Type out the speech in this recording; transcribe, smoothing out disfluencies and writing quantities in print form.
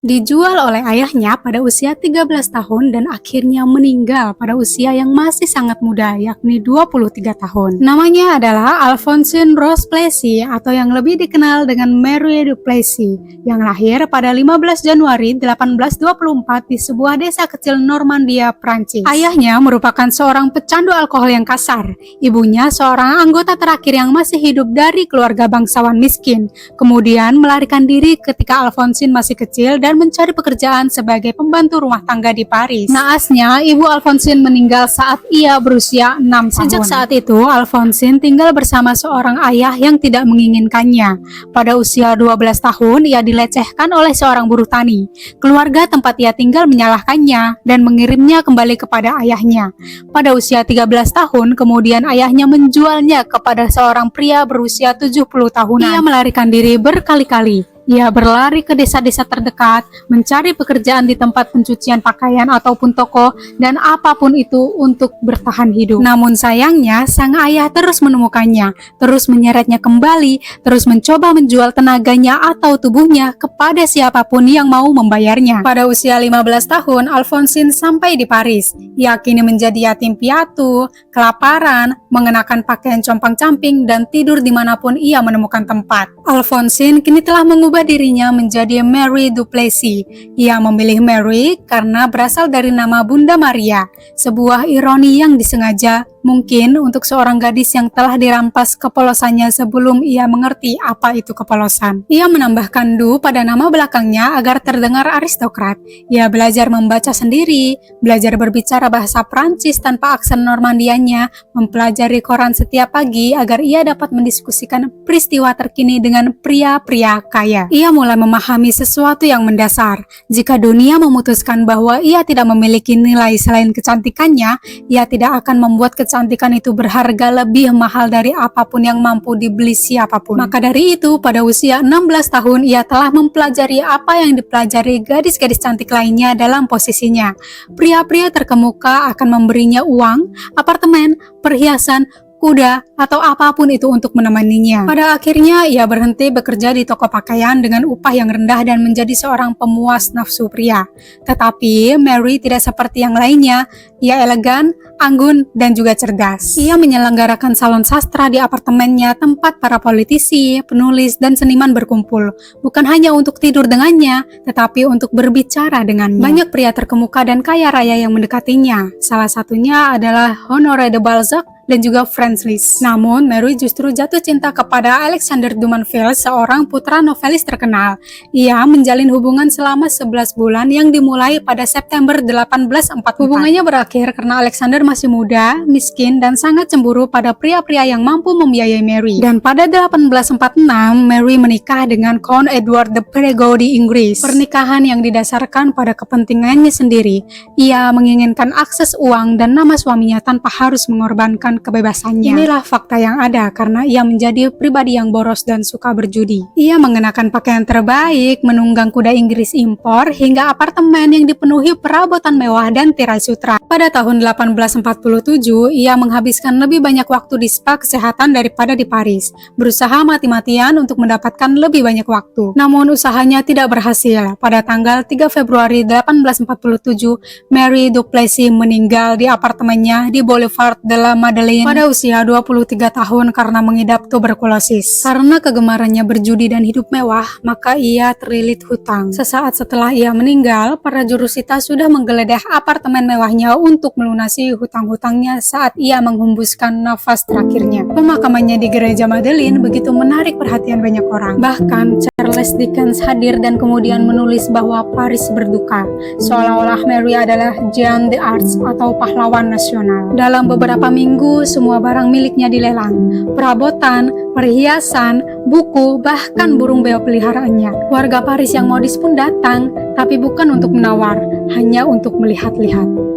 Dijual oleh ayahnya pada usia 13 tahun dan akhirnya meninggal pada usia yang masih sangat muda, yakni 23 tahun. Namanya adalah Alphonsine Rose Plessy atau yang lebih dikenal dengan Marie du Plessis, yang lahir pada 15 Januari 1824 di sebuah desa kecil Normandia, Prancis. Ayahnya merupakan seorang pecandu alkohol yang kasar. Ibunya seorang anggota terakhir yang masih hidup dari keluarga bangsawan miskin. Kemudian melarikan diri ketika Alphonsine masih kecil dan mencari pekerjaan sebagai pembantu rumah tangga di Paris. Naasnya, ibu Alphonsine meninggal saat ia berusia 6 tahun. Sejak saat itu, Alphonsine tinggal bersama seorang ayah yang tidak menginginkannya. Pada usia 12 tahun, ia dilecehkan oleh seorang buruh tani. Keluarga tempat ia tinggal menyalahkannya dan mengirimnya kembali kepada ayahnya. Pada usia 13 tahun, kemudian ayahnya menjualnya kepada seorang pria berusia 70 tahunan. Ia melarikan diri berkali-kali. Ia berlari ke desa-desa terdekat, mencari pekerjaan di tempat pencucian pakaian ataupun toko, dan apapun itu untuk bertahan hidup. Namun sayangnya, sang ayah terus menemukannya, terus menyeretnya kembali, terus mencoba menjual tenaganya atau tubuhnya kepada siapapun yang mau membayarnya. Pada usia 15 tahun, Alphonsine sampai di Paris. Ia kini menjadi yatim piatu, kelaparan, mengenakan pakaian compang-camping, dan tidur dimanapun ia menemukan tempat. Alphonsine kini telah mengubah dirinya menjadi Marie du Plessis. Ia memilih Mary karena berasal dari nama Bunda Maria, sebuah ironi yang disengaja mungkin untuk seorang gadis yang telah dirampas kepolosannya sebelum ia mengerti apa itu kepolosan. Ia menambahkan du pada nama belakangnya agar terdengar aristokrat. Ia belajar membaca sendiri, belajar berbicara bahasa Prancis tanpa aksen Normandianya, mempelajari koran setiap pagi agar ia dapat mendiskusikan peristiwa terkini dengan pria-pria kaya. Ia mulai memahami sesuatu yang mendasar. Jika dunia memutuskan bahwa ia tidak memiliki nilai selain kecantikannya, ia tidak akan membuat kecantikan itu berharga lebih mahal dari apapun yang mampu dibeli siapapun. Maka dari itu, pada usia 16 tahun, ia telah mempelajari apa yang dipelajari gadis-gadis cantik lainnya dalam posisinya. Pria-pria terkemuka akan memberinya uang, apartemen, perhiasan, kuda, atau apapun itu untuk menemaninya. Pada akhirnya, ia berhenti bekerja di toko pakaian dengan upah yang rendah dan menjadi seorang pemuas nafsu pria. Tetapi, Mary tidak seperti yang lainnya. Ia elegan, anggun, dan juga cerdas. Ia menyelenggarakan salon sastra di apartemennya, tempat para politisi, penulis, dan seniman berkumpul. Bukan hanya untuk tidur dengannya, tetapi untuk berbicara dengannya. Banyak pria terkemuka dan kaya raya yang mendekatinya. Salah satunya adalah Honoré de Balzac dan juga Franz Liszt. Namun, Mary justru jatuh cinta kepada Alexander Dumanville, seorang putra novelis terkenal. Ia menjalin hubungan selama 11 bulan yang dimulai pada September 1844. Hubungannya berakhir karena Alexander masih muda, miskin, dan sangat cemburu pada pria-pria yang mampu membiayai Mary. Dan pada 1846, Mary menikah dengan Count Edward de Perregaux di Inggris. Pernikahan yang didasarkan pada kepentingannya sendiri. Ia menginginkan akses uang dan nama suaminya tanpa harus mengorbankan kebebasannya. Inilah fakta yang ada karena ia menjadi pribadi yang boros dan suka berjudi. Ia mengenakan pakaian terbaik, menunggang kuda Inggris impor, hingga apartemen yang dipenuhi perabotan mewah dan tirai sutra. Pada tahun 1847, ia menghabiskan lebih banyak waktu di spa kesehatan daripada di Paris, berusaha mati-matian untuk mendapatkan lebih banyak waktu. Namun usahanya tidak berhasil. Pada tanggal 3 Februari 1847, Marie du Plessis meninggal di apartemennya di Boulevard de la Madeleine pada usia 23 tahun karena mengidap tuberkulosis. Karena kegemarannya berjudi dan hidup mewah, maka ia terlilit hutang. Sesaat setelah ia meninggal, para jurusita sudah menggeledah apartemen mewahnya untuk melunasi hutang-hutangnya saat ia menghembuskan nafas terakhirnya. Pemakamannya di gereja Madeleine begitu menarik perhatian banyak orang. Bahkan Charles Dickens hadir dan kemudian menulis bahwa Paris berduka, seolah-olah Mary adalah Jeanne d'Arc atau pahlawan nasional. Dalam beberapa minggu, semua barang miliknya dilelang. Perabotan, perhiasan, buku, bahkan burung beo peliharaannya. Warga Paris yang modis pun datang, tapi bukan untuk menawar, hanya untuk melihat-lihat.